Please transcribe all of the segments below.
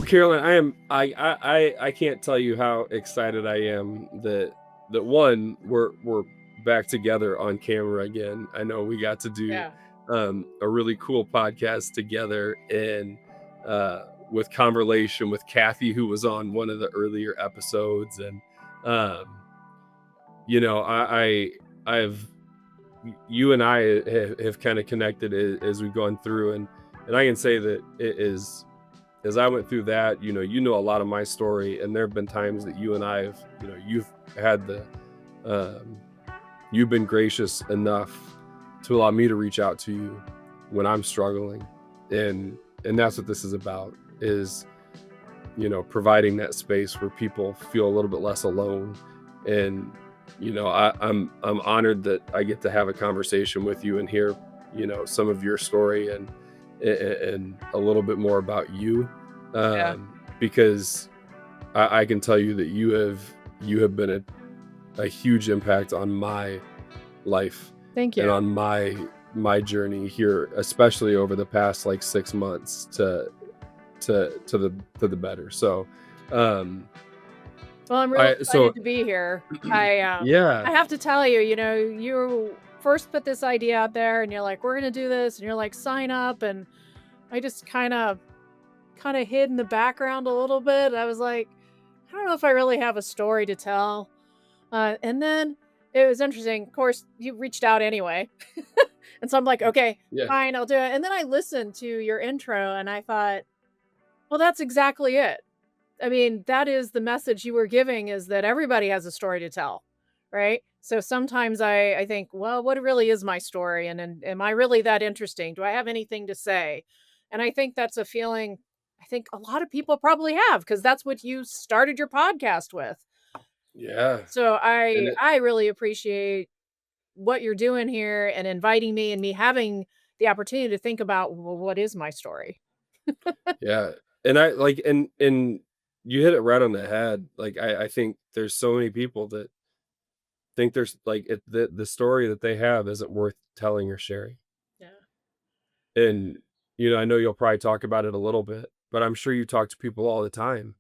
Carolyn, I can't tell you how excited I am that one, we're back together on camera again. I know we got to do Yeah. a really cool podcast together and with conversation with Kathy, who was on one of the earlier episodes. And um, I've you and I have kind of connected as we've gone through, and I can say that it is as I went through that, a lot of my story, and there have been times that you and I have, you've had um, you've been gracious enough to allow me to reach out to you when I'm struggling, and that's what this is about, is providing that space where people feel a little bit less alone. And I'm honored that I get to have a conversation with you and hear some of your story and a little bit more about you, Yeah. because I can tell you that you have been a huge impact on my life Thank and you. on my journey here, especially over the past like 6 months to the better. So, um, Well, I'm real I so excited to be here. I yeah, have to tell you, you first put this idea out there and you're like, "We're gonna do this," and you're like, "Sign up," and I just kinda hid in the background a little bit. I was like, "I don't know if I really have a story to tell." And then it was interesting. Of course, you reached out anyway. And so I'm like, "Okay, yeah, fine, I'll do it." And then I listened to your intro and I thought, "Well, that's exactly it." I mean, that is the message you were giving, is that everybody has a story to tell, right? So sometimes I think, well, what really is my story? And am I really that interesting? Do I have anything to say? And I think that's a feeling I think a lot of people probably have, because that's what you started your podcast with. yeah, So and I really appreciate what you're doing here and inviting me and me having the opportunity to think about, well, what is my story? yeah, and I like and you hit it right on the head. Like I think there's so many people that think there's like the story that they have isn't worth telling or sharing. Yeah. And I know you'll probably talk about it a little bit, but I'm sure you talk to people all the time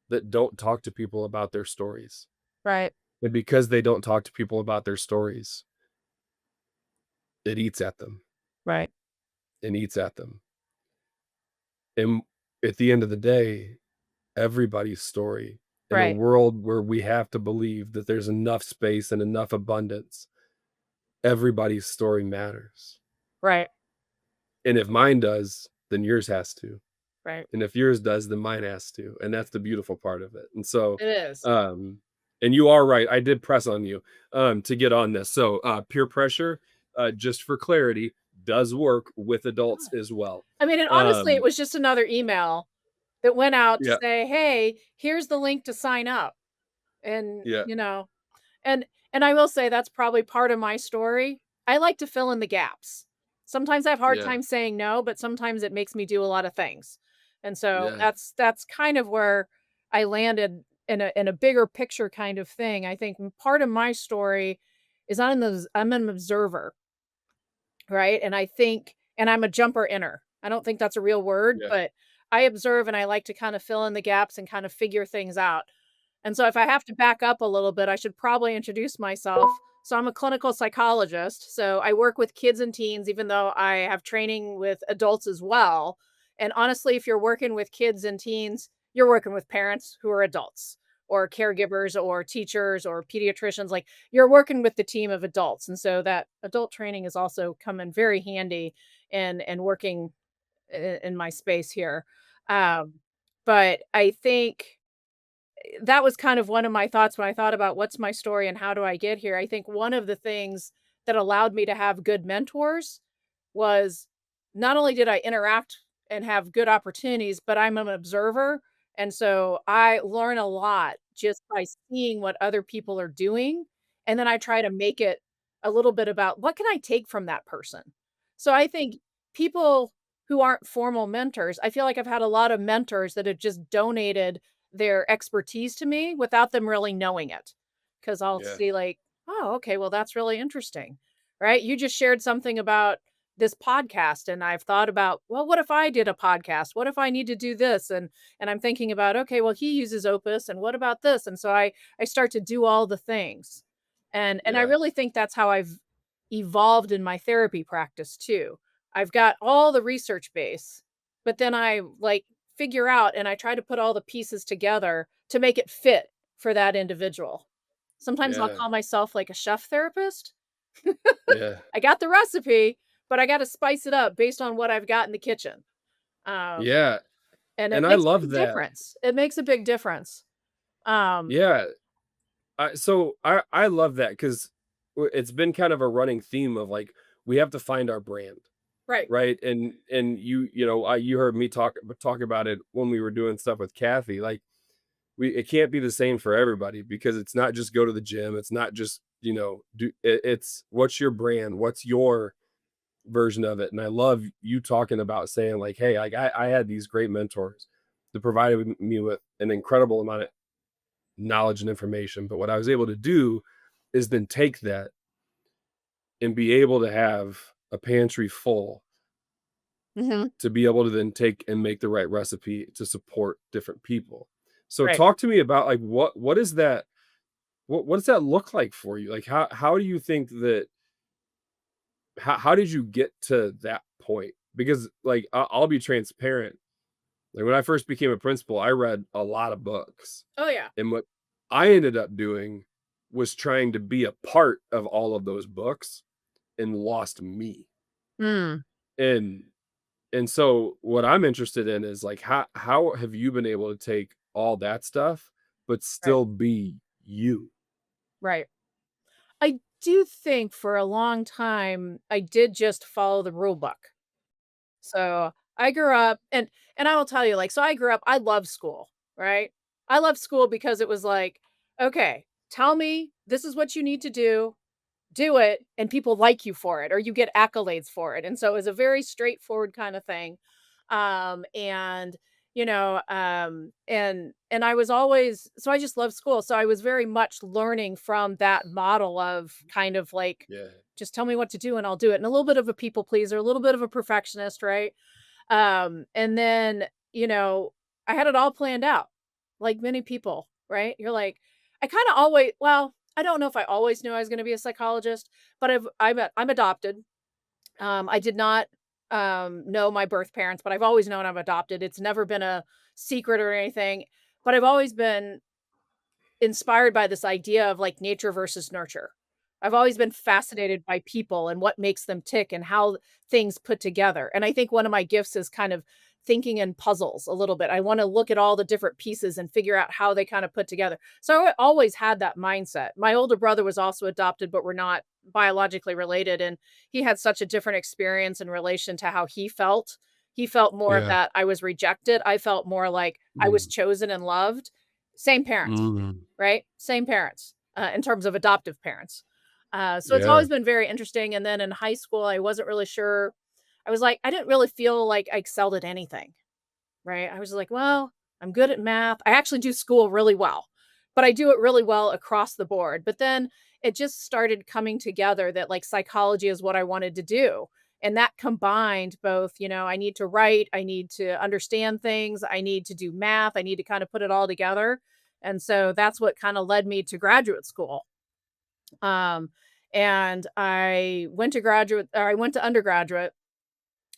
that don't talk to people about their stories. Right. And because they don't talk to people about their stories, it eats at them Right. and eats at them. And at the end of the day, everybody's story in a Right. world where we have to believe that there's enough space and enough abundance, everybody's story matters. Right. And if mine does, then yours has to. Right. And if yours does, then mine has to. And that's the beautiful part of it. And so, It is. um, and you are right. I did press on you to get on this. So peer pressure, just for clarity, does work with adults as well. I mean, and honestly, it Um, was just another email that went out to yeah, say, "Hey, here's the link to sign up." And, yeah, and I will say that's probably part of my story. I like to fill in the gaps. Sometimes I have hard yeah, time saying no, but sometimes it makes me do a lot of things. And so yeah, that's kind of where I landed in a bigger picture kind of thing. I think part of my story is I'm an observer. Right? And I think and I'm a jumper inner. I don't think that's a real word, yeah, but I observe and I like to kind of fill in the gaps and kind of figure things out. And so if I have to back up a little bit, I should probably introduce myself. So I'm a clinical psychologist. So I work with kids and teens, even though I have training with adults as well. And honestly, if you're working with kids and teens, you're working with parents who are adults or caregivers or teachers or pediatricians. Like, you're working with the team of adults. And so that adult training is also come in very handy and working in my space here. Um, but I think that was kind of one of my thoughts when I thought about what's my story and how do I get here. I think one of the things that allowed me to have good mentors was not only did I interact and have good opportunities, but I'm an observer. And so I learn a lot just by seeing what other people are doing. And then I try to make it a little bit about what can I take from that person. So I think people who aren't formal mentors, I feel like I've had a lot of mentors that have just donated their expertise to me without them really knowing it. Because 'Cause I'll yeah, see like, "Oh, okay, well, that's really interesting." Right? You just shared something about this podcast, and I've thought about, well, what if I did a podcast? What if I need to do this? And I'm thinking about, okay, well, he uses Opus, and what about this? And so I start to do all the things. And I Yeah. really think that's how I've evolved in my therapy practice too. I've got all the research base, but then I like figure out and I try to put all the pieces together to make it fit for that individual. Sometimes I'll Yeah. call myself like a chef therapist. Yeah. I got the recipe, but I gotta spice it up based on what I've got in the kitchen. Um, Yeah. and it And I makes a love big that. difference. It makes a big difference. Um, Yeah. I love that because it's been kind of a running theme of like we have to find our brand, right. right? And you heard me talk about it when we were doing stuff with Kathy. Like it can't be the same for everybody because it's not just go to the gym. It's not just it's what's your brand, what's your version of it. And I love you talking about saying like, hey, like I had these great mentors that provided me with an incredible amount of knowledge and information. But what I was able to do is then take that and be able to have a pantry full Mhm. to be able to then take and make the right recipe to support different people. So Right. talk to me about like what is that what does that look like for you? Like how do you think that how did you get to that point? Because like I'll be transparent. Like when I first became a principal, I read a lot of books. Oh, yeah. And what I ended up doing was trying to be a part of all of those books and lost me. Mm, And so what I'm interested in is like how have you been able to take all that stuff but right, still be you? right. I do think for a long time, I did just follow the rule book. So, I grew up and I will tell you, like, so I grew up I love school, right? I love school because it was like, "Okay, tell me this is what you need to do it, and people like you for it, or you get accolades for it." And so it was a very straightforward kind of thing. And and I was always so I just love school. So I was very much learning from that model of kind of like, Yeah. just tell me what to do and I'll do it. And a little bit of a people pleaser, a little bit of a perfectionist, right? And then, I had it all planned out, like many people, right? You're like, I kind of always, well, I don't know if I always knew I was going to be a psychologist, but I'm adopted. I did not know my birth parents, but I've always known I'm adopted. It's never been a secret or anything, but I've always been inspired by this idea of like nature versus nurture. I've always been fascinated by people and what makes them tick and how things put together. And I think one of my gifts is kind of thinking in puzzles a little bit. I want to look at all the different pieces and figure out how they kind of put together. So I always had that mindset. My older brother was also adopted, but we're not biologically related. And he had such a different experience in relation to how he felt. He felt more of Yeah. that I was rejected. I felt more like I was Mm. chosen and loved. Same parents, Mhm. right? Same parents, in terms of adoptive parents. So it's Yeah. always been very interesting, and then in high school, I wasn't really sure. I was like I didn't really feel like I excelled at anything, right? I was like, "Well, I'm good at math." I actually do school really well, but I do it really well across the board. But then it just started coming together that, like, psychology is what I wanted to do, and that combined both, I need to write, I need to understand things, I need to do math, I need to kinda put it all together, and so that's what kinda led me to graduate school. Um, and I went to undergraduate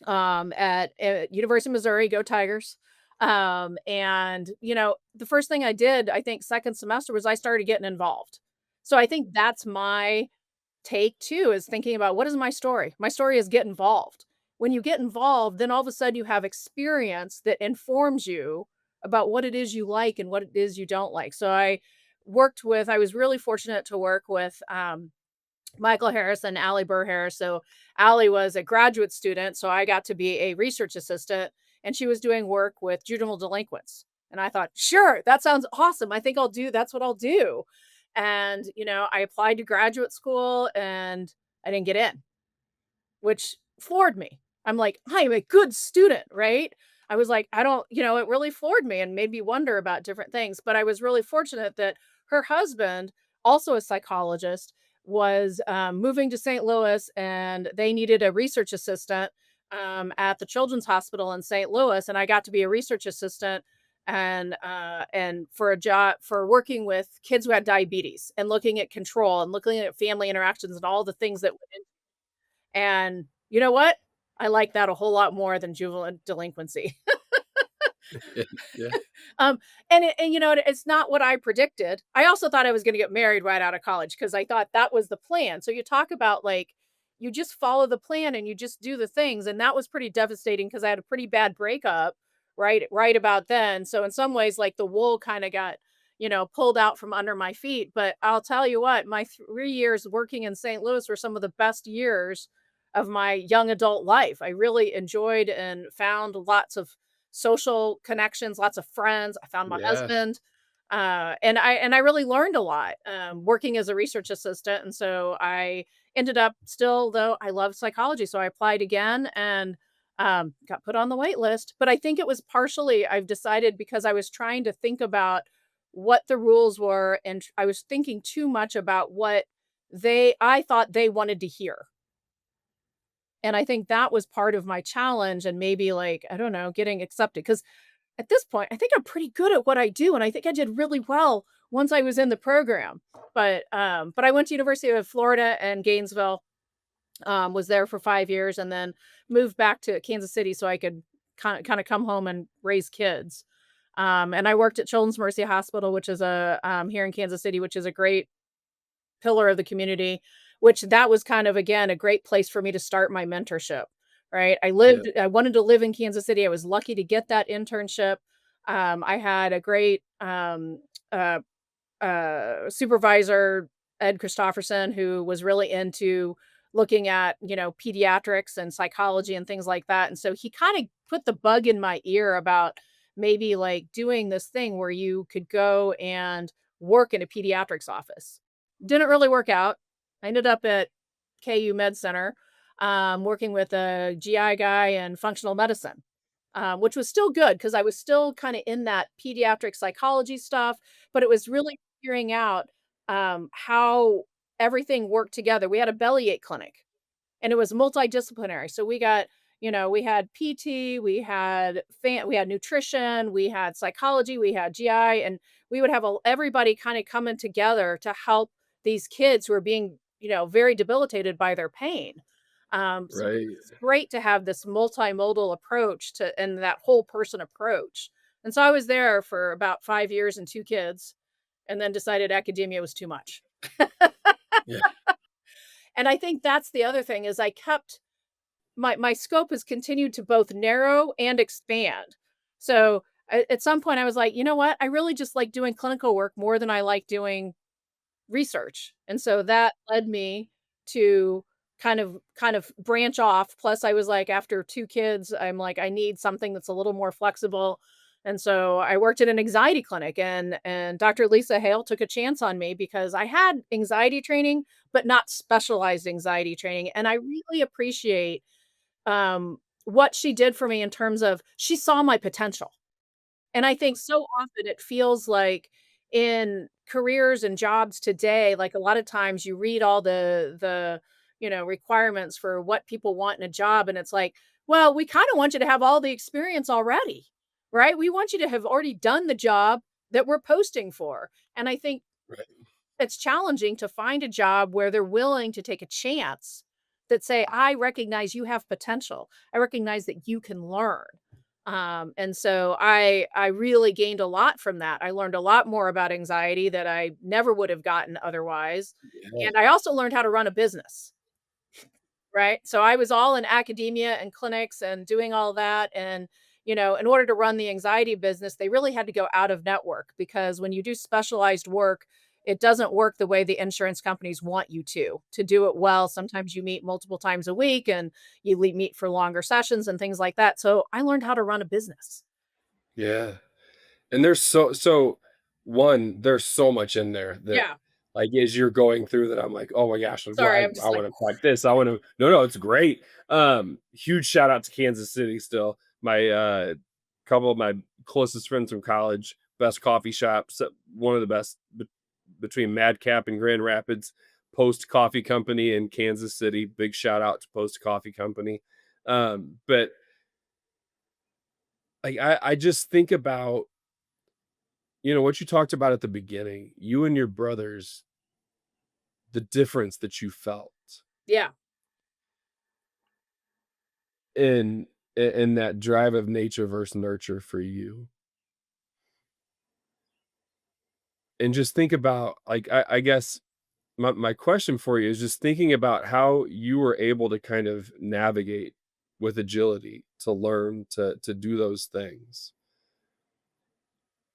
at University of Missouri, go Tigers. And the first thing I did, I think second semester was I started getting involved. So I think that's my take too is thinking about what is my story? My story is get involved. When you get involved, then all of a sudden you have experience that informs you about what it is you like and what it is you don't like. So I was really fortunate to work with Michael Harris and Allie Burr Harris. So Allie was a graduate student, so I got to be a research assistant, and she was doing work with juvenile delinquents. And I thought, sure, that sounds awesome. I think that's what I'll do. And, I applied to graduate school and I didn't get in, which floored me. I'm like, I am a good student, right? I was like, I don't, it really floored me and made me wonder about different things. But I was really fortunate that her husband, also a psychologist, was moving to St. Louis, and they needed a research assistant at the Children's Hospital in St. Louis, and I got to be a research assistant and for a job for working with kids who had diabetes and looking at control and looking at family interactions and all the things that and you know what? I like that a whole lot more than juvenile delinquency. Yeah. Um, and you know, it's not what I predicted. I also thought I was gonna get married right out of college because I thought that was the plan. So you talk about, like, you just follow the plan and you just do the things, and that was pretty devastating because I had a pretty bad breakup right about then. So in some ways, like, the wool kinda got, pulled out from under my feet, but I'll tell you what, my 3 years working in St. Louis were some of the best years of my young adult life. I really enjoyed and found lots of social connections, lots of friends. I found my Yeah. husband, and I really learned a lot working as a research assistant. And so I ended up still, though I love psychology, so I applied again and got put on the wait list. But I think it was partially I've decided because I was trying to think about what the rules were, and I was thinking too much about what they I thought they wanted to hear. And I think that was part of my challenge and maybe, like, I don't know, getting accepted because at this point, I think I'm pretty good at what I do, and I think I did really well once I was in the program. But I went to University of Florida and Gainesville, was there for 5 years and then moved back to Kansas City so I could kinda come home and raise kids. And I worked at Children's Mercy Hospital, which is here in Kansas City, which is a great pillar of the community, which that was kind of, again, a great place for me to start my mentorship, right? Yeah. I wanted to live in Kansas City. I was lucky to get that internship. I had a great uh, supervisor, Ed Christofferson, who was really into looking at, pediatrics and psychology and things like that. And so he kind of put the bug in my ear about maybe like doing this thing where you could go and work in a pediatrics office. Didn't really work out. I ended up at KU Med Center, working with a GI guy and functional medicine, which was still good because I was still kind of in that pediatric psychology stuff, but it was really figuring out how everything worked together. We had a bellyache clinic and it was multidisciplinary. So we had PT, we had nutrition, we had psychology, we had GI, and we would have everybody kind of coming together to help these kids who are being, very debilitated by their pain. So Right. it's great to have this multimodal approach to and that whole person approach. And so I was there for about 5 years and two kids, and then decided academia was too much. Yeah. And I think that's the other thing is I kept my scope has continued to both narrow and expand. So at some point I was like, you know what? I really just like doing clinical work more than I like doing research. And so that led me to kind of branch off. Plus I was like, after two kids, I'm like, I need something that's a little more flexible. And so I worked at an anxiety clinic and Dr. Lisa Hale took a chance on me because I had anxiety training, but not specialized anxiety training. And I really appreciate what she did for me in terms of she saw my potential. And I think so often it feels like in careers and jobs today, like a lot of times you read all the requirements for what people want in a job and it's like, well, we kind of want you to have all the experience already, right? We want you to have already done the job that we're posting for. And I think Right. it's challenging to find a job where they're willing to take a chance that say, "I recognize you have potential. I recognize that you can learn." And so I really gained a lot from that. I learned a lot more about anxiety that I never would have gotten otherwise. Yeah. And I also learned how to run a business. Right? So I was all in academia and clinics and doing all that and in order to run the anxiety business, they really had to go out of network because when you do specialized work, it doesn't work the way the insurance companies want you to. To do it well, sometimes you meet multiple times a week and you meet for longer sessions and things like that. So I learned how to run a business. Yeah. And there's so much in there that, Yeah. like, as you're going through that, I'm like, "Oh my gosh, like, well, Sorry, I I'm I just like, wanna apply this, I wanna." No, it's great. Huge shout out to Kansas City still. My, couple of my closest friends from college, best coffee shops, one of the best between Madcap and Grand Rapids, Post Coffee Company in Kansas City. Big shout out to Post Coffee Company. But like I just think about, what you talked about at the beginning, you and your brothers, the difference that you felt Yeah. in in that drive of nature versus nurture for you. And just think about, like, I guess my question for you is just thinking about how you were able to kind of navigate with agility to learn to do those things.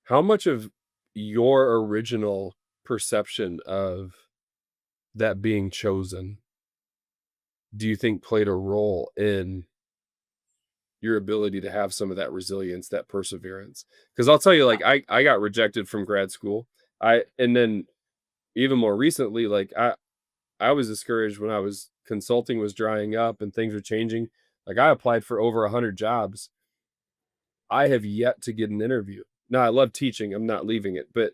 How much of your original perception of that being chosen do you think played a role in your ability to have some of that resilience, that perseverance? Because I'll tell you, like, I got rejected from grad school. And then even more recently, like I was discouraged when I was consulting was drying up and things were changing. Like, I applied for over 100 jobs. I have yet to get an interview. Now, I love teaching, I'm not leaving it, but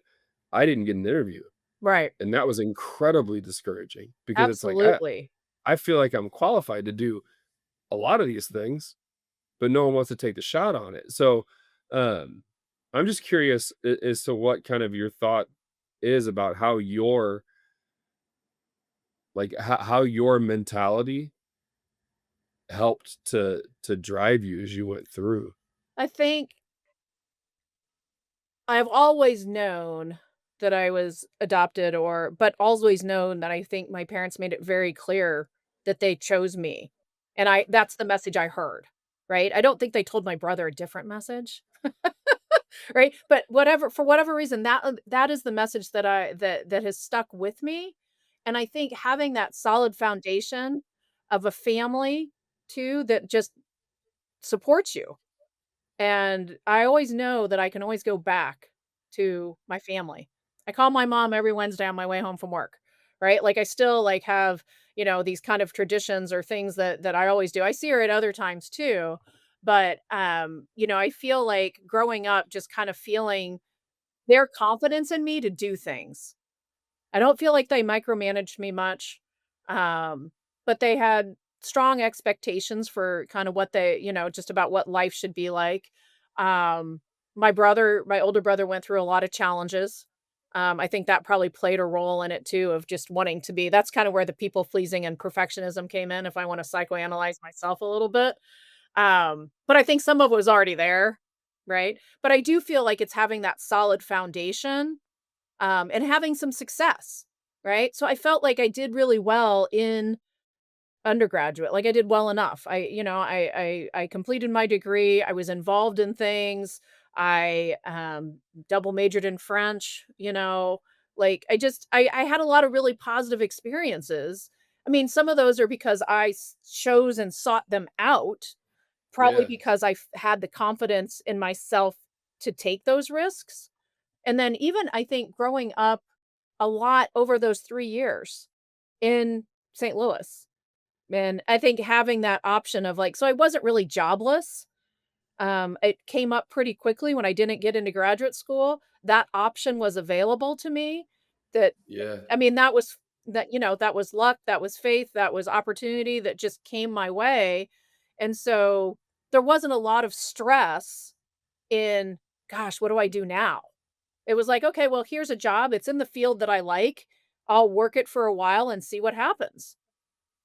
I didn't get an interview, Right. and that was incredibly discouraging because it's like, Absolutely. I feel like I'm qualified to do a lot of these things, but no one wants to take the shot on it. So, um, I'm just curious as to what kind of your thought is about how your how your mentality helped to drive you as you went through. I think I've always known that I was adopted but always known that I think my parents made it very clear that they chose me. And that's the message I heard, right? I don't think they told my brother a different message, right? But for whatever reason, that is the message that has stuck with me. And I think having that solid foundation of a family too that just supports you. And I always know that I can always go back to my family. I call my mom every Wednesday on my way home from work, right? Like, I still, like, have, these kind of traditions or things that I always do. I see her at other times too, but, I feel like growing up just kind of feeling their confidence in me to do things. I don't feel like they micromanaged me much, um, but they had strong expectations for kind of what just about what life should be like. Um, my older brother went through a lot of challenges. I think that probably played a role in it too, of just wanting to be that's kind of where the people pleasing and perfectionism came in, if I want to psychoanalyze myself a little bit. But I think some of it was already there, right? But I do feel like it's having that solid foundation and having some success, right? So I felt like I did really well in undergraduate. Like, I did well enough. I completed my degree. I was involved in things. I double majored in French. Like, I had a lot of really positive experiences. I mean, some of those are because chose and sought them out. Probably Yeah, because had the confidence in myself to take those risks. And then even I think growing up a lot over those 3 years in St. Louis, and I think having that option of, like, so I wasn't really jobless, it came up pretty quickly when I didn't get into graduate school, that option was available to me that yeah, I mean, that was luck, that was faith, that was opportunity that just came my way, and so there wasn't a lot of stress in, "Gosh, what do I do now?" It was like, "Okay, well, here's a job, it's in the field that I like, I'll work it for a while and see what happens."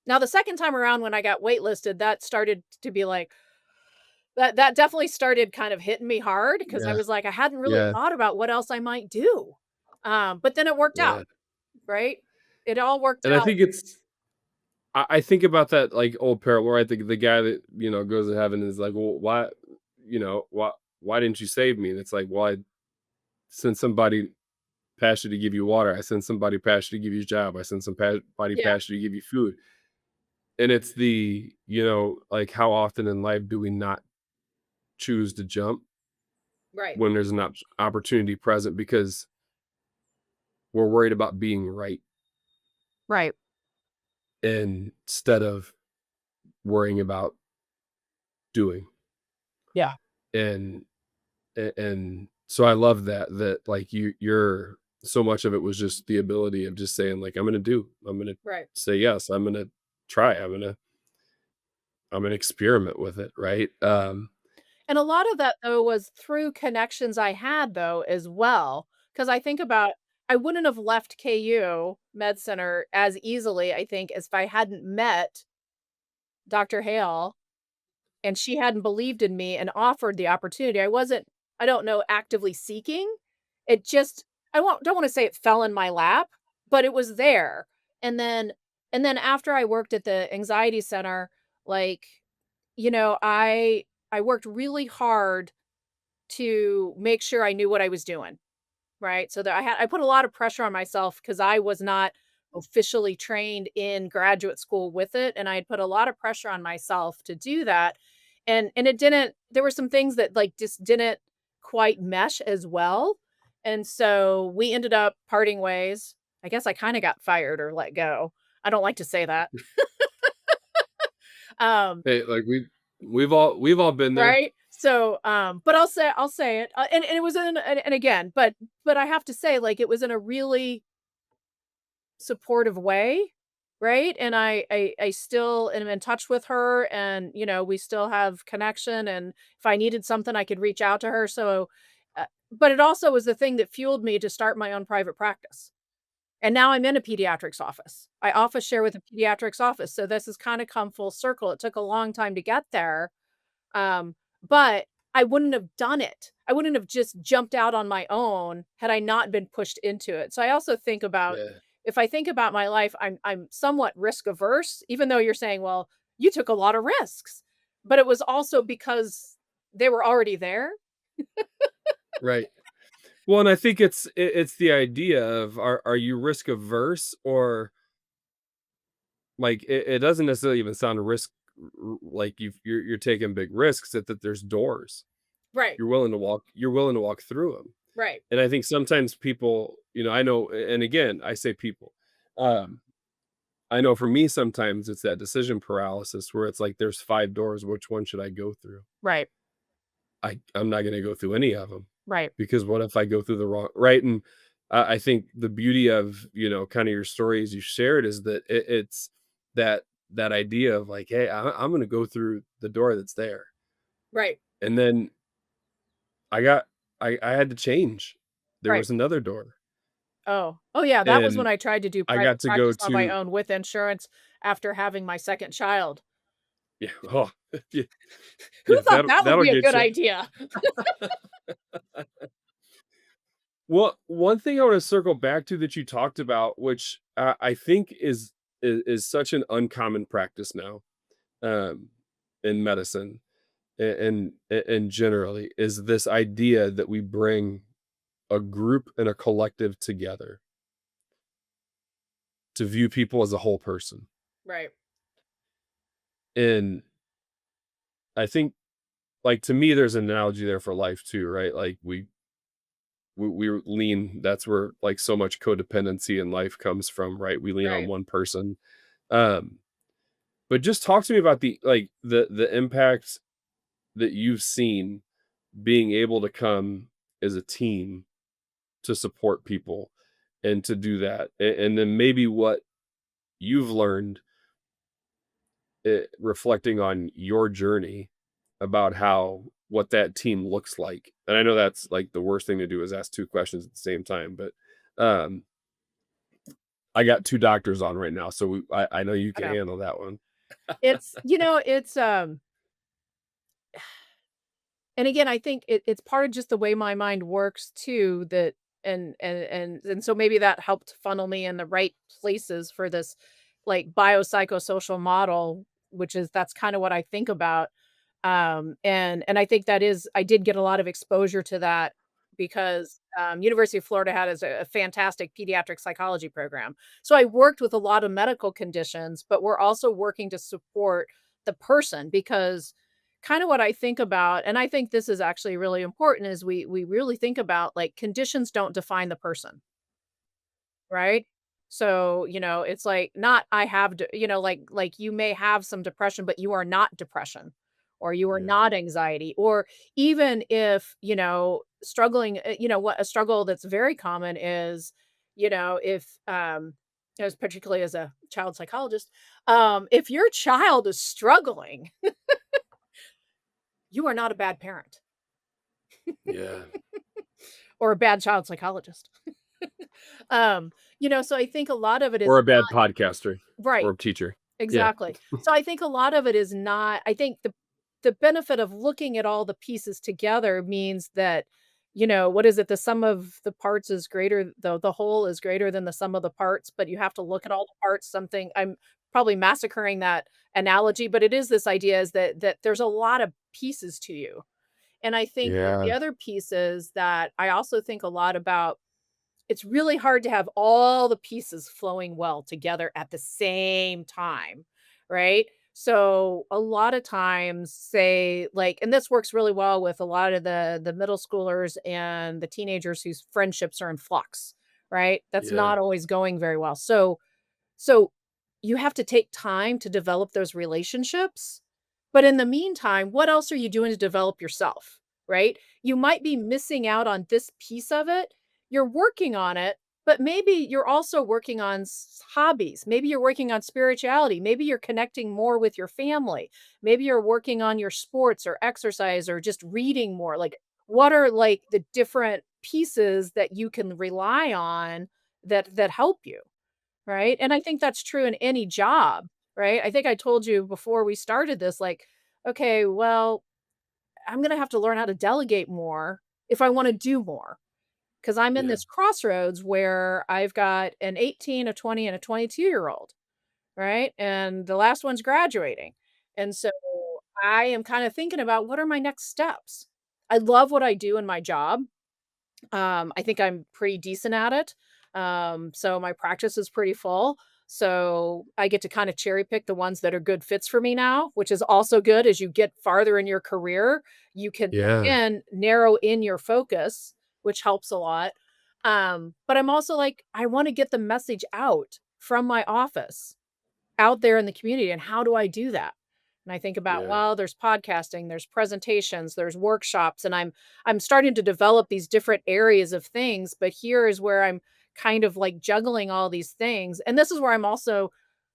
Now the second time around when I got waitlisted, that started to be like that definitely started kind of hitting me hard because I yeah, was like, I hadn't really yeah, thought about what else I might do. But then it worked yeah. out, right? It all worked And I out. think I think about that, like, old parable, right? The guy that, goes to heaven is like, "Well, why didn't you save me?" And it's like, "Well, I sent somebody past you to give you water. I sent somebody past you to give you a job. I sent somebody Yeah, past you to give you food." And it's like, how often in life do we not choose to jump right, when there's an opportunity present because we're worried about being right right. instead of worrying about doing. Yeah. And so I love that like you're so much of it was just the ability of just saying like, I'm gonna Right. say yes, I'm gonna try, I'm gonna experiment with it, right? And a lot of that, though, was through connections I had, though, as well. Because I think about I wouldn't have left KU Med Center as easily, I think, as if I hadn't met Dr. Hale and she hadn't believed in me and offered the opportunity. I wasn't, I don't know, actively seeking. It just I won't don't wanna say it fell in my lap, but it was there. And then after I worked at the anxiety center, like, I worked really hard to make sure I knew what I was doing. Right? So that I put a lot of pressure on myself because I was not officially trained in graduate school with it, and I had put a lot of pressure on myself to do that, and it didn't there were some things that, like, just didn't quite mesh as well, and so we ended up parting ways. I guess I kinda got fired or let go. I don't like to say that. Um, Hey, like we've all been there. right? So, but I'll say it, and it was in and again, but I have to say, like, it was in a really supportive way, right? And I still am in touch with her and, we still have connection, and if I needed something, I could reach out to her, so, but it also was the thing that fueled me to start my own private practice, and now I'm in a pediatrics office. I office share with a pediatrics office, so this has kinda come full circle. It took a long time to get there, but I wouldn't have done it. I wouldn't have just jumped out on my own had I not been pushed into it. So I also think about Yeah, if I think about my life, I'm somewhat risk averse, even though you're saying, well, you took a lot of risks. But it was also because they were already there. right. Well, and I think it's the idea of are you risk averse or like it doesn't necessarily even sound risk like you're taking big risks that there's doors. Right. You're willing to walk through them. Right. And I think sometimes people, I know, and again, I say people. Um I know for me sometimes it's that decision paralysis where it's like there's 5 doors, which one should I go through? Right. I'm not gonna go through any of them Right. because what if I go through the wrong right? And I think the beauty of, kinda your stories you shared is that it's that that idea of like, "Hey, I'm gonna go through the door that's there." Right. And then I got I had to change. There Right. was another door, Oh. Oh, yeah, that was when and I tried to do I got private to go practice on my to own with insurance after having my 2nd child. yeah, oh, yeah, Who yeah, thought that would that'll be a get good you. idea? Well, one thing I wanna circle back to that you talked about, which, I think is such an uncommon practice now, um, in medicine and generally, is this idea that we bring a group and a collective together to view people as a whole person. Right. And I think, like, to me, there's an analogy there for life too, right? Like, we lean that's where, like, so much codependency in life comes from, right? We lean on Right. one person. Um, but just talk to me about the impact that you've seen being able to come as a team to support people and to do that, and then maybe what you've learned, reflecting on your journey about how what that team looks like. And I know that's like the worst thing to do is ask 2 questions at the same time, but, um, I got 2 doctors on right now, so I know you I can know. handle that one. It's and again, I think it's part of just the way my mind works too that and so maybe that helped funnel me in the right places for this, like, biopsychosocial model, which is that's kinda what I think about. And I think that is I did get a lot of exposure to that because, University of Florida had as a fantastic pediatric psychology program. So I worked with a lot of medical conditions, but we're also working to support the person because kind of what I think about, and I think this is actually really important, is we really think about, like, conditions don't define the person, right? So, it's like not I have, like you may have some depression, but you are not depression, or you are Yeah. not anxiety, or even if, struggling, what a struggle that's very common is, if, as particularly as a child psychologist, if your child is struggling, you are not a bad parent Yeah. or a bad child psychologist. So I think a lot of it is Or a bad podcaster right. or teacher. Yeah. Exactly. So I think a lot of it is not I think the benefit of looking at all the pieces together means that, what is it? The sum of the parts is greater the whole is greater than the sum of the parts, but you have to look at all the parts, something I'm probably massacring that analogy, but it is this idea is that there's a lot of pieces to you. And I think that the Yeah. other piece is that I also think a lot about it's really hard to have all the pieces flowing well together at the same time, right? So a lot of times say like and this works really well with a lot of the middle schoolers and the teenagers whose friendships are in flux, right? That's Yeah. not always going very well. So you have to take time to develop those relationships. But in the meantime, what else are you doing to develop yourself, right? You might be missing out on this piece of it. You're working on it, but maybe you're also working on hobbies. Maybe you're working on spirituality. Maybe you're connecting more with your family. Maybe you're working on your sports or exercise or just reading more. Like, what are like the different pieces that you can rely on that help you? Right? And I think that's true in any job, right? I think I told you before we started this, like, okay, well, I'm gonna have to learn how to delegate more if I wanna do more. Because 'cause I'm in Yeah. this crossroads where I've got an 18, a 20, and a 22-year-old, right? And the last one's graduating. And so I am kinda thinking about what are my next steps? I love what I do in my job. I think I'm pretty decent at it. So my practice is pretty full. So I get to kind of cherry pick the ones that are good fits for me now, which is also good as you get farther in your career. You can Yeah. again narrow in your focus, which helps a lot. But I'm also like, I want to get the message out from my office out there in the community, and how do I do that? And I think about, Yeah. well, there's podcasting, there's presentations, there's workshops, and I'm starting to develop these different areas of things, but here is where I'm kind of like juggling all these things. And this is where I'm also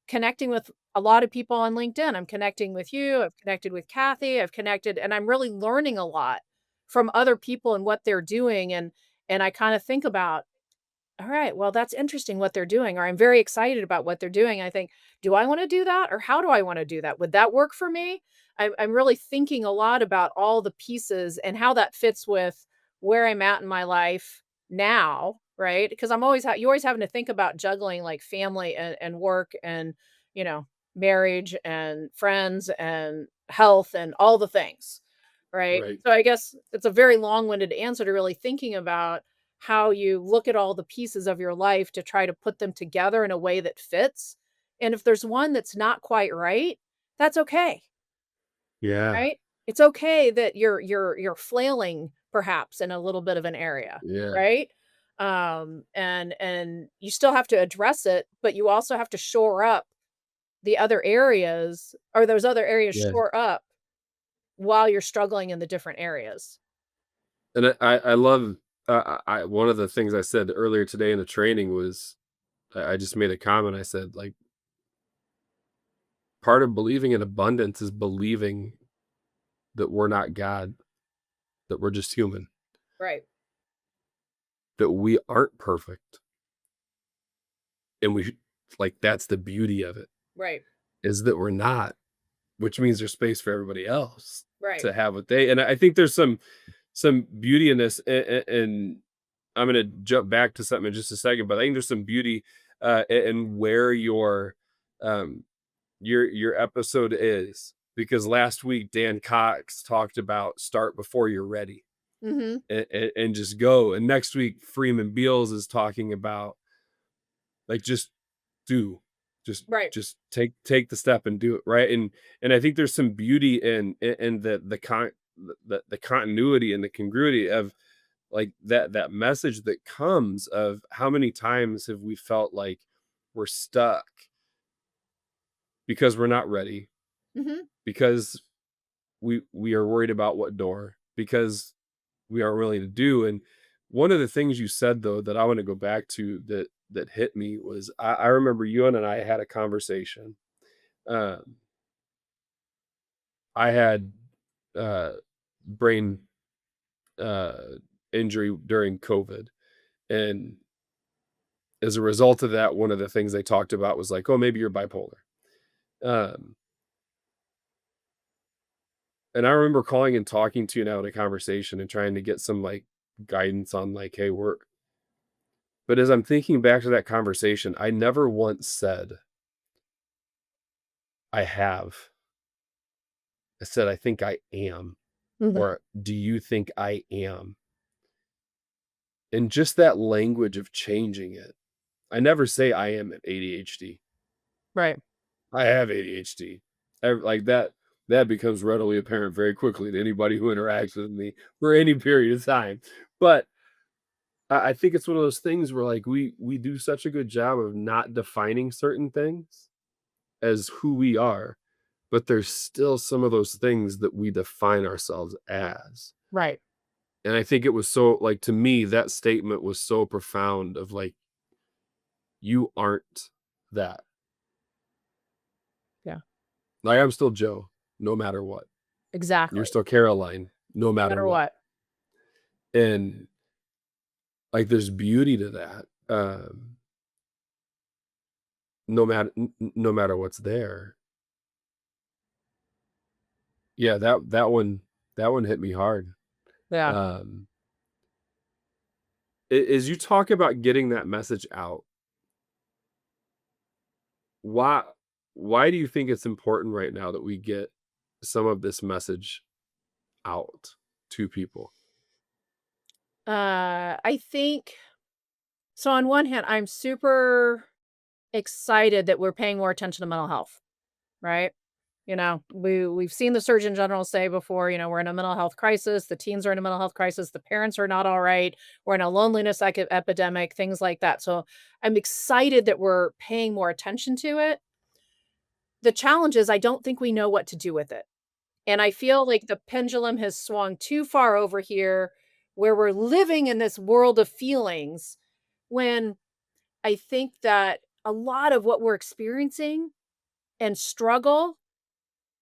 connecting with a lot of people on LinkedIn. I'm connecting with you, I've connected with Kathy, I've connected and I'm really learning a lot from other people and what they're doing and I kind of think about all right, well, that's interesting what they're doing, or I'm very excited about what they're doing. I think, do I want to do that, or how do I want to do that? Would that work for me? I'm really thinking a lot about all the pieces and how that fits with where I'm at in my life now, right? Because I'm always you always having to think about juggling like family and work and you know marriage and friends and health and all the things, right? Right. So I guess it's a very long-winded answer to really thinking about how you look at all the pieces of your life to try to put them together in a way that fits. And if there's one that's not quite right, that's okay, Yeah. right? It's okay that you're flailing perhaps in a little bit of an area, Yeah. right? And you still have to address it, but you also have to shore up the other areas or those other areas Yeah. shore up while you're struggling in the different areas. And I love one of the things I said earlier today in the training was I just made a comment. I said, like, part of believing in abundance is believing that we're not God, that we're just human, Right. that we aren't perfect. And like, that's the beauty of it Right. is that we're not, which means there's space for everybody else Right. to have what they, and I think there's some beauty in this. And I'm going to jump back to something in just a second, but I think there's some beauty in where um, your episode is because last week Dan Cox talked about start before you're ready Mhm. and just go. And next week Freeman Beals is talking about like just do, Right. just take the step and do it right. And I think there's some beauty in the continuity and the congruity of like that message that comes of how many times have we felt like we're stuck because we're not ready Mhm. because we are worried about what door because we aren't willing to do. And one of the things you said though that I want to go back to that hit me was I remember you and I had a conversation. Um, I had brain uh, injury during COVID, and as a result of that, one of the things they talked about was like, oh, maybe you're bipolar. Um, and I remember calling and talking to you now in a conversation and trying to get some like guidance on like, hey, we're. But as I'm thinking back to that conversation, I never once said I have. I said I think I am, Mhm. or do you think I am? And just that language of changing it. I never say I am ADHD. Right. I have ADHD. Like that becomes readily apparent very quickly to anybody who interacts with me for any period of time. But I think it's one of those things where like we do such a good job of not defining certain things as who we are, but there's still some of those things that we define ourselves as. Right. And I think it was so like to me, that statement was so profound of like, you aren't that. Yeah. Like I'm still Joe, no matter what. You're Exactly. still Caroline, no No matter matter what. what. And like there's beauty to that. No matter what's there. Yeah, that one hit me hard. Yeah. Um as you talk about getting that message out, why why do you think it's important right now that we get some of this message out to people? I think so on one hand, I'm super excited that we're paying more attention to mental health, right? We've seen the Surgeon General say before, we're in a mental health crisis, the teens are in a mental health crisis, the parents are not all right, we're in a loneliness epidemic, things like that. So I'm excited that we're paying more attention to it. The challenge is I don't think we know what to do with it. And I feel like the pendulum has swung too far over here where we're living in this world of feelings when I think that a lot of what we're experiencing and struggle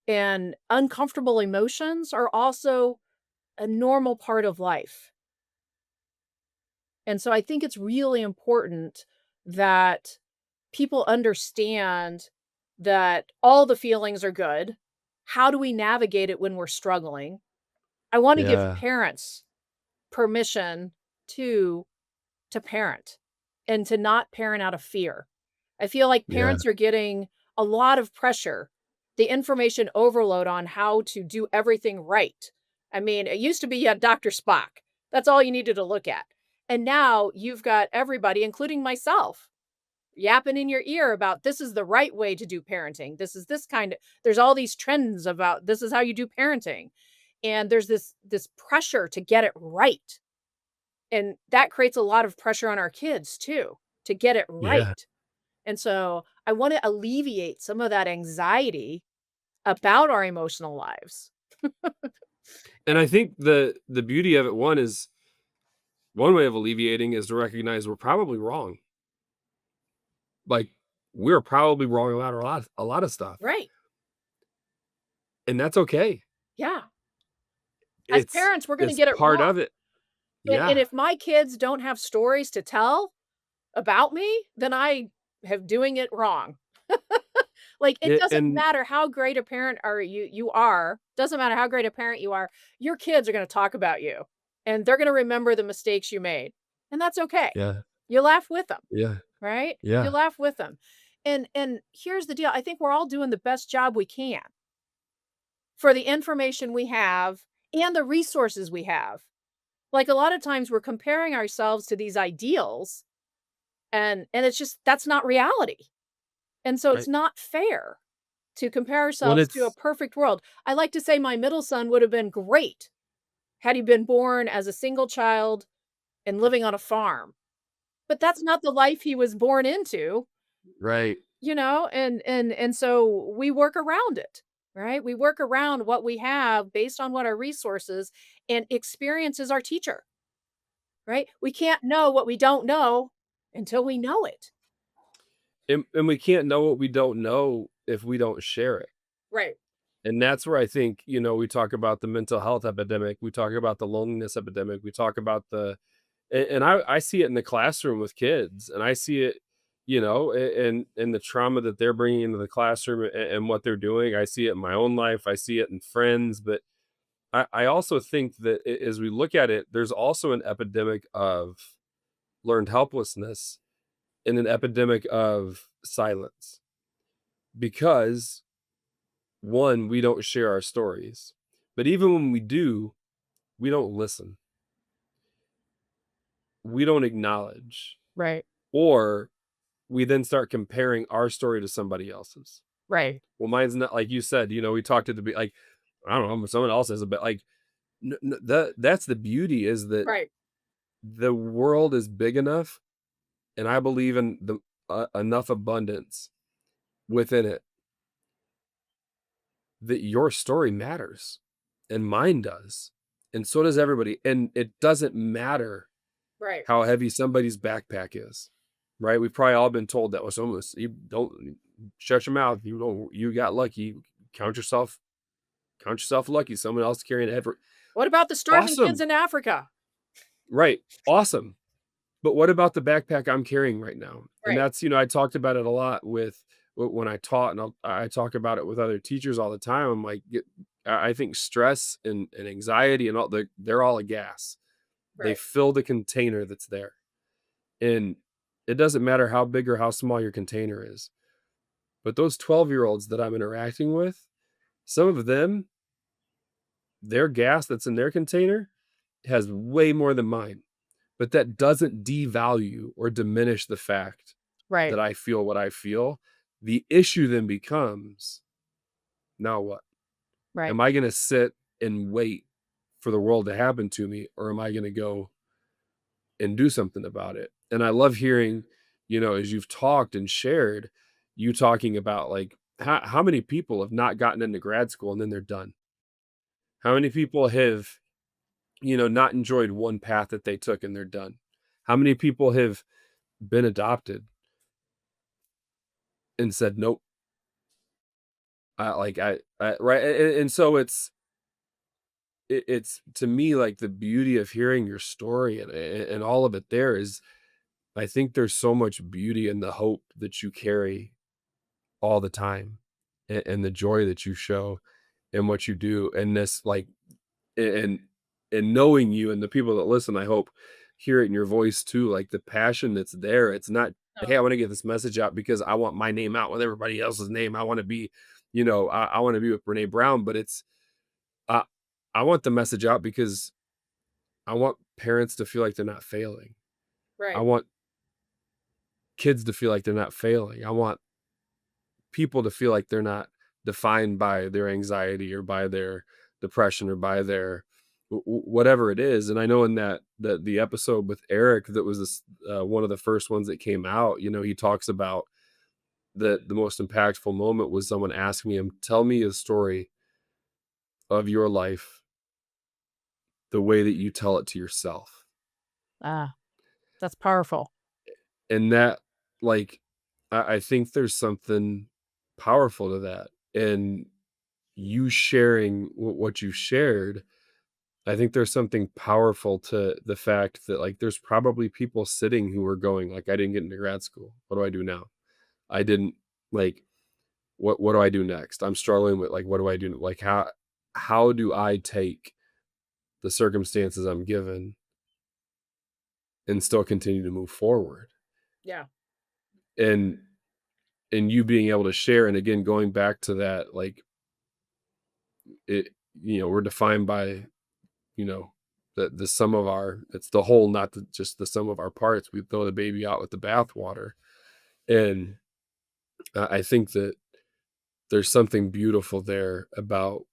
and uncomfortable emotions are also a normal part of life. And so I think it's really important that people understand that all the feelings are good. How do we navigate it when we're struggling? I want to give Yeah. parents permission to to parent and to not parent out of fear. I feel like Yeah. parents are getting a lot of pressure, the information overload on how to do everything right. I mean, it used to be you had Dr. Spock. That's all you needed to look at. And now you've got everybody, including myself, yapping in your ear about this is the right way to do parenting. This is this kind of there's all these trends about this is how you do parenting. And there's this pressure to get it right. And that creates a lot of pressure on our kids too, to get it Yeah. right. And so I want to alleviate some of that anxiety about our emotional lives. And I think the beauty of it, one is one way of alleviating is to recognize we're probably wrong. Like, we're probably wrong about a lot of stuff, Right. and that's okay. Yeah. As It's parents, we're going to it's get it part wrong. of it. And Yeah. if my kids don't have stories to tell about me, then I have doing it wrong. Like, it doesn't And matter how great a parent are you are, doesn't matter how great a parent you are, your kids are gonna talk about you, and they're gonna remember the mistakes you made, and that's okay. yeah, You laugh with them, yeah, right? You yeah, laugh with them. And here's the deal, I think we're all doing the best job we can for the information we have and the resources we have. Like, a lot of times we're comparing ourselves to these ideals, and it's just that's not reality, and so it's right. not fair to compare When ourselves to a it's perfect world. I like to say my middle son would have been great had he been born as a single child and living on a farm, but that's not the life he was born into, right. and so we work around it. right? We work around what we have based on what our resources, and experience is our teacher, right? We can't know what we don't know until we know it. And we can't know what we don't know if we don't share it. Right. And that's where I think, we talk about the mental health epidemic, we talk about the loneliness epidemic, we talk about and I see it in the classroom with kids, and I see it, in the trauma that they're bringing into the classroom and what they're doing. I see it in my own life. I see it in friends, but I also think that as we look at it, there's also an epidemic of learned helplessness and an epidemic of silence because one, we don't share our stories, but even when we do, we don't listen, we don't acknowledge, Right. or we then start comparing our story to somebody else's. Right. Well, mine's not like you said, we talked at the like, I don't know, someone else has a bit like that's the beauty is that Right. the world is big enough, and I believe in the enough abundance within it that your story matters, and mine does, and so does everybody. And it doesn't matter Right. how heavy somebody's backpack is, right? We've probably all been told that was almost you don't shut your mouth. You got lucky. Count yourself Count yourself lucky. Someone else carrying every What about the starving kids awesome. in Africa? Right. Awesome. But what about the backpack I'm carrying right now? And Right. that's, I talked about it a lot with when I taught, and I talk about it with other teachers all the time. I'm like, I think stress and anxiety and they're all a gas. They Right. fill the container that's there. And it doesn't matter how big or how small your container is. But those 12-year-olds that I'm interacting with, some of them, their gas that's in their container has way more than mine. But that doesn't devalue or diminish the fact Right. that I feel what I feel. The issue then becomes, now what? Right. Am I gonna sit and wait for the world to happen to me, or am I gonna go and do something about it? And I love hearing, as you've talked and shared, you talking about, like, how many people have not gotten into grad school and then they're done? How many people have, not enjoyed one path that they took and they're done? How many people have been adopted and said, "Nope." I right, and so it's to me, like, the beauty of hearing your story and all of it there is I think there's so much beauty in the hope that you carry all the time, and the joy that you show in what you do, and this, like, and and knowing you and the people that listen, I hope, hear it in your voice too, like, the passion that's there. It's not, "Hey, No. I wanna get this message out because I want my name out with everybody else's name. I wanna be, I wanna be with Brené Brown," but it's, uh, I want the message out because I want parents to feel like they're not failing. I Right. want kids to feel like they're not failing. I want people to feel like they're not defined by their anxiety or by their depression or by their whatever it is. And I know in the episode with Eric that was one of the first ones that came out, he talks about the most impactful moment was someone asking him, "Tell me a story of your life the way that you tell it to yourself." Ah, that's powerful. And that, like, I think there's something powerful to that. And you sharing what you shared, I think there's something powerful to the fact that, like, there's probably people sitting who are going, like, "I didn't get into grad school. What do I do now? I didn't like what do I do next? I'm struggling with, like, what do I do? Like, how do I take the circumstances I'm given and still continue to move forward?" Yeah. And you being able to share, and again, going back to that, like, it we're defined by, you know, the sum of our it's the whole, not just the sum of our parts. We throw the baby out with the bathwater. And I think that there's something beautiful there about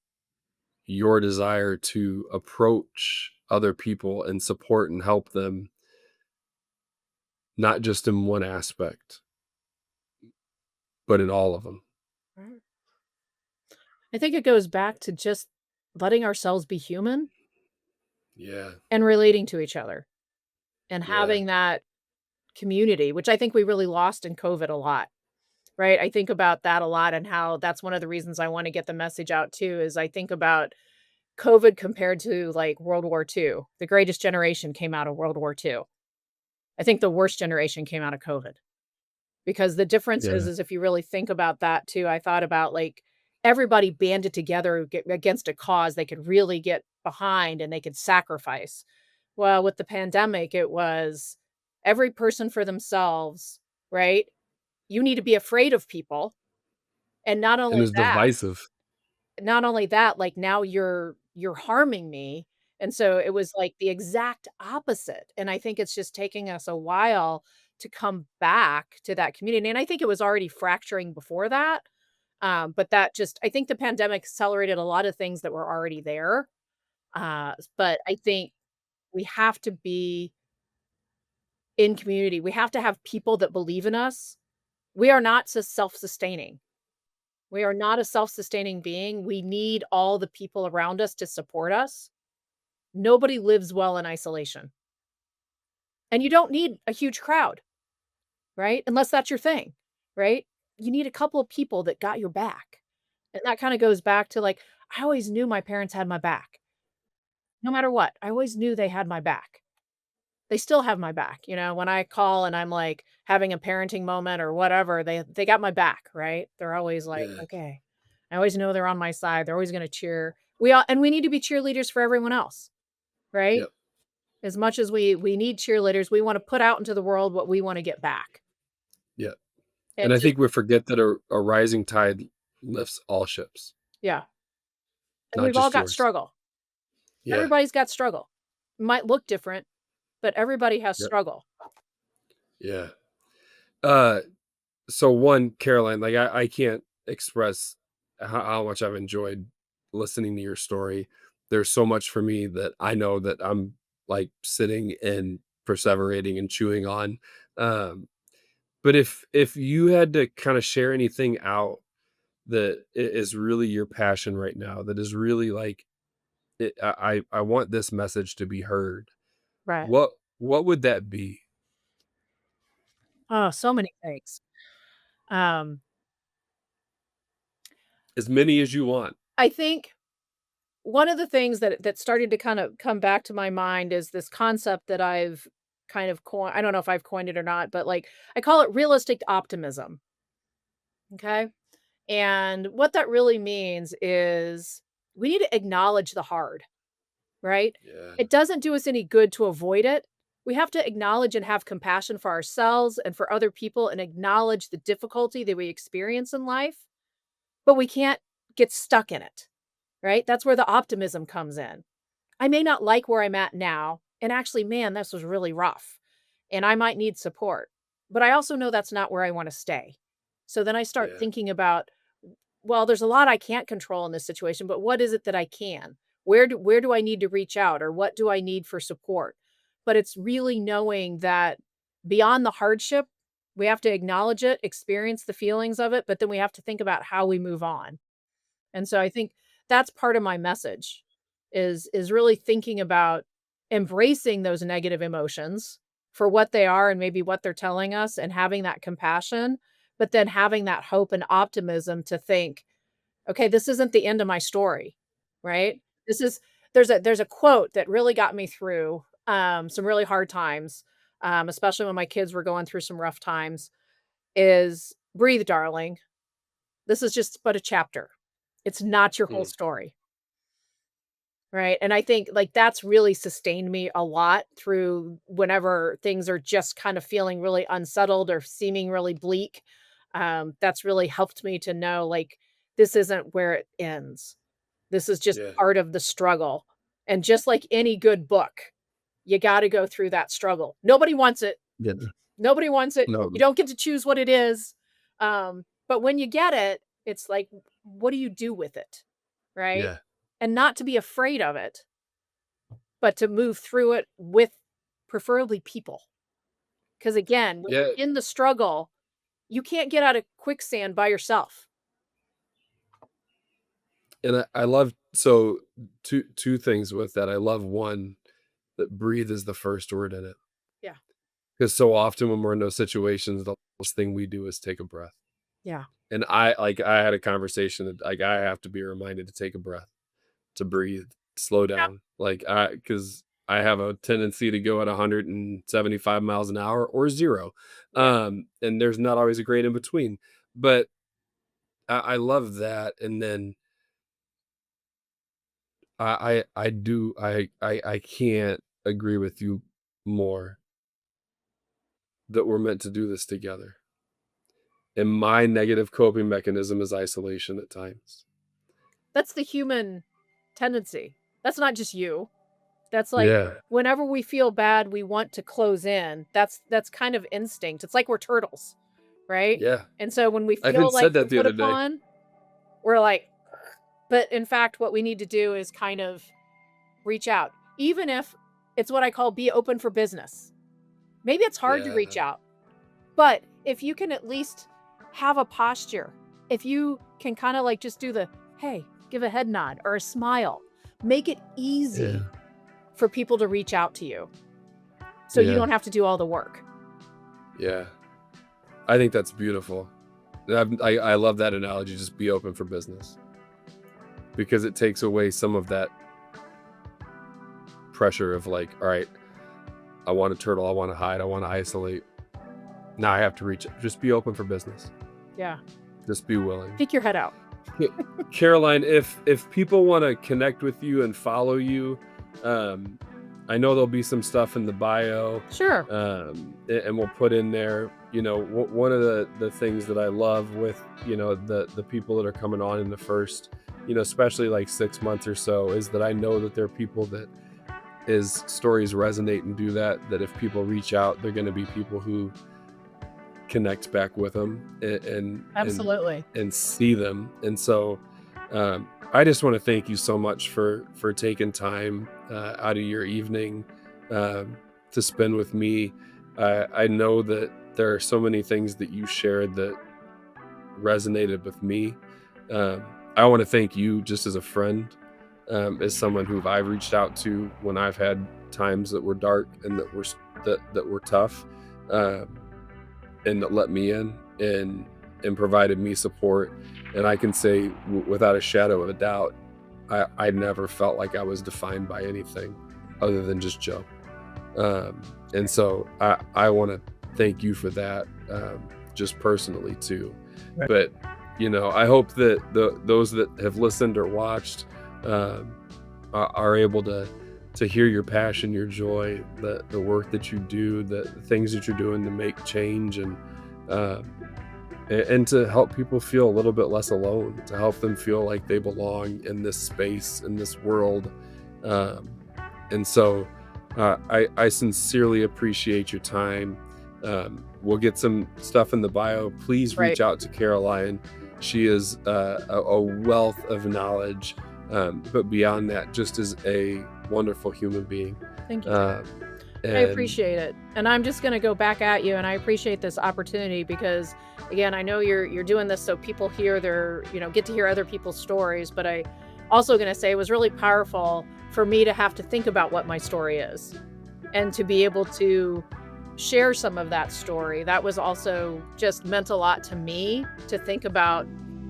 your desire to approach other people and support and help them, not just in one aspect, but in all of them. Right. I think it goes back to just letting ourselves be human Yeah. and relating to each other and Yeah. having that community, which I think we really lost in COVID a lot, right? I think about that a lot and how that's one of the reasons I wanna get the message out too, is I think about COVID compared to, like, World War II. The greatest generation came out of World War II. I think the worst generation came out of COVID. Because the difference Yeah. is if you really think about that too, I thought about, like, everybody banded together against a cause they could really get behind and they could sacrifice. Well, with the pandemic, it was every person for themselves, right? You need to be afraid of people, and And it's divisive. not only that, like, now you're harming me, and so it was, like, the exact opposite, and I think it's just taking us a while to come back to that community, and I think it was already fracturing before that, but that just I think the pandemic accelerated a lot of things that were already there, but I think we have to be in community. We have to have people that believe in us. We are not self-sustaining. We are not a self-sustaining being. We need all the people around us to support us. Nobody lives well in isolation. And you don't need a huge crowd, right? Unless that's your thing, right? You need a couple of people that got your back. And that kind of goes back to like, I always knew my parents had my back. No matter what, I always knew they had my back. They still have my back, when I call and I'm, like, having a parenting moment or whatever, they got my back, right? They're always like, Yeah. "Okay." I always know they're on my side, they're always gonna cheer. We need to be cheerleaders for everyone else, right? Yep. As much as we need cheerleaders, we wanna put out into the world what we wanna get back. Yep. And And I just think we forget that a rising tide lifts all ships, yeah, and not we've all just got yours. struggle. Yeah. Everybody's got struggle. Might look different, but everybody has Yep. struggle. Yeah. Uh, so one, Caroline, like I can't express how much I've enjoyed listening to your story. There's so much for me that I know that I'm like sitting and perseverating and chewing on. Um, but if you had to kind of share anything out that is really your passion right now, that is really like I want this message to be heard. Right. What would that be? Oh, so many things. Um, As many as you want. I think one of the things that started to kind of come back to my mind is this concept that I've kind of coined. I don't know if I've coined it or not, but like I call it realistic optimism. Okay. And what that really means is we need to acknowledge the hard, right? Yeah. It doesn't do us any good to avoid it. We have to acknowledge and have compassion for ourselves and for other people and acknowledge the difficulty that we experience in life, but we can't get stuck in it, right? That's where the optimism comes in. I may not like where I'm at now, and actually, man, this was really rough, and I might need support, but I also know that's not where I wanna stay. So then I start Yeah. thinking about, well, there's a lot I can't control in this situation, but what is it that I can? Where do I need to reach out, or what do I need for support? But it's really knowing that beyond the hardship, we have to acknowledge it, experience the feelings of it, but then we have to think about how we move on. And so I think that's part of my message is really thinking about embracing those negative emotions for what they are and maybe what they're telling us and having that compassion, but then having that hope and optimism to think, okay, this isn't the end of my story, right? This is there's a quote that really got me through some really hard times, especially when my kids were going through some rough times, is breathe, darling. This is just but a chapter. It's not your whole Mm. story, right? And I think, like, that's really sustained me a lot through whenever things are just kind of feeling really unsettled or seeming really bleak. That's really helped me to know, like, this isn't where it ends. This is just Yeah. part of the struggle. And just like any good book, you gotta go through that struggle. Nobody wants it. Yeah. Nobody wants it. No. You don't get to choose what it is. But when you get it, it's like, what do you do with it? Right? Yeah. And not to be afraid of it, but to move through it with preferably people. Because again, when Yeah. you're in the struggle, you can't get out of quicksand by yourself. And I love so two things with that. I love one that breathe is the first word in it. Yeah. Because so often when we're in those situations, the first thing we do is take a breath. Yeah. And I had a conversation that like I have to be reminded to take a breath, to breathe, slow Yep. down. Like because I have a tendency to go at 175 miles an hour or zero. Yeah. And there's not always a great in between. But I love that. And then I can't agree with you more that we're meant to do this together. And my negative coping mechanism is isolation at times. That's the human tendency. That's not just you. That's like Yeah, whenever we feel bad, we want to close in. That's kind of instinct. It's like we're turtles, right? yeah. And so when we I even feel like said we're that the put other day. upon, we're like, but in fact, what we need to do is kind of reach out. Even if it's what I call be open for business. Maybe it's hard to Yeah, reach out, but if you can at least have a posture, if you can kind of like just do the, hey, give a head nod or a smile, make it yeah, easy for people to reach out to you so you yeah, don't have to do all the work. yeah. I think that's beautiful. And I love that analogy, just be open for business, because it takes away some of that pressure of like, all right, I want to turtle, I want to hide, I want to isolate. Now I have to reach. Just be open for business. Yeah. Just be willing. Stick your head out. Ca- Caroline, if people want to connect with you and follow you, um, I know there'll be some stuff in the bio, Sure. and we'll put in there. One of the things that I love with the people that are coming on in the first, especially like 6 months or so, is that I know that there are people that his stories resonate and do that. That if people reach out, they're going to be people who connect back with them Absolutely. and see them. And so I just want to thank you so much for taking time out of your evening to spend with me. I know that there are so many things that you shared that resonated with me. um, I want to thank you just as a friend, as someone who I've reached out to when I've had times that were dark and that were tough, um, and that let me in and provided me support. And I can say without a shadow of a doubt, I never felt like I was defined by anything other than just Joe. And so I want to thank you for that, just personally too. Right. But I hope that those that have listened or watched um, are able to hear your passion, your joy, the work that you do, the things that you're doing to make change, um, and to help people feel a little bit less alone, to help them feel like they belong in this space, in this world. Um, and so I sincerely appreciate your time. We'll get some stuff in the bio. Please Right. reach out to Caroline. She is a wealth of knowledge, but beyond that, just as a wonderful human being. Thank you. Um, I and appreciate it. And I'm just going to go back at you, and I appreciate this opportunity because again, I know you're doing this so people hear get to hear other people's stories, but I also going to say it was really powerful for me to have to think about what my story is and to be able to share some of that story. That was also just meant a lot to me to think about,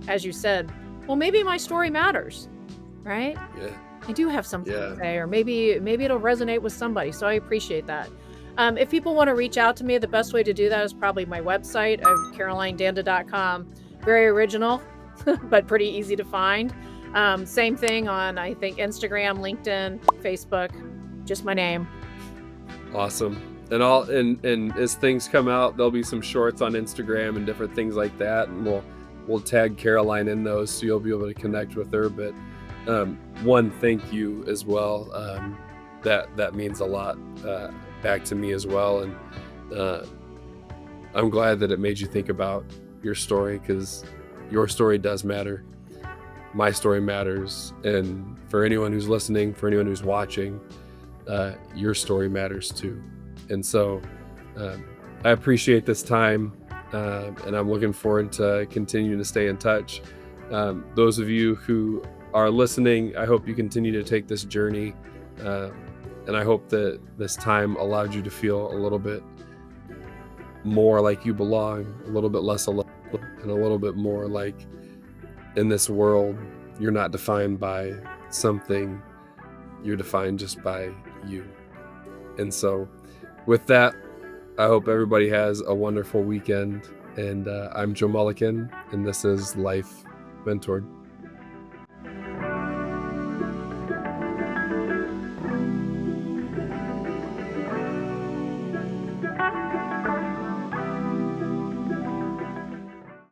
as you said, well, maybe my story matters, right? yeah, I do have something to yeah, say, or maybe it'll resonate with somebody. So I appreciate that. If people want to reach out to me, the best way to do that is probably my website of carolinedanda.com. Very original, but pretty easy to find. Same thing on, I think, Instagram, LinkedIn, Facebook, just my name. awesome. And as things come out, there'll be some shorts on Instagram and different things like that, and we'll tag Caroline in those so you'll be able to connect with her. But one, thank you as well. That means a lot back to me as well, and I'm glad that it made you think about your story, because your story does matter. My story matters, and for anyone who's listening, for anyone who's watching, your story matters too. And so I appreciate this time, and I'm looking forward to continuing to stay in touch. Those of you who are listening, I hope you continue to take this journey. And I hope that this time allowed you to feel a little bit more like you belong, a little bit less alone, and a little bit more like in this world, you're not defined by something, you're defined just by you. And so, with that, I hope everybody has a wonderful weekend. And I'm Joe Mullican, and this is Life Mentored.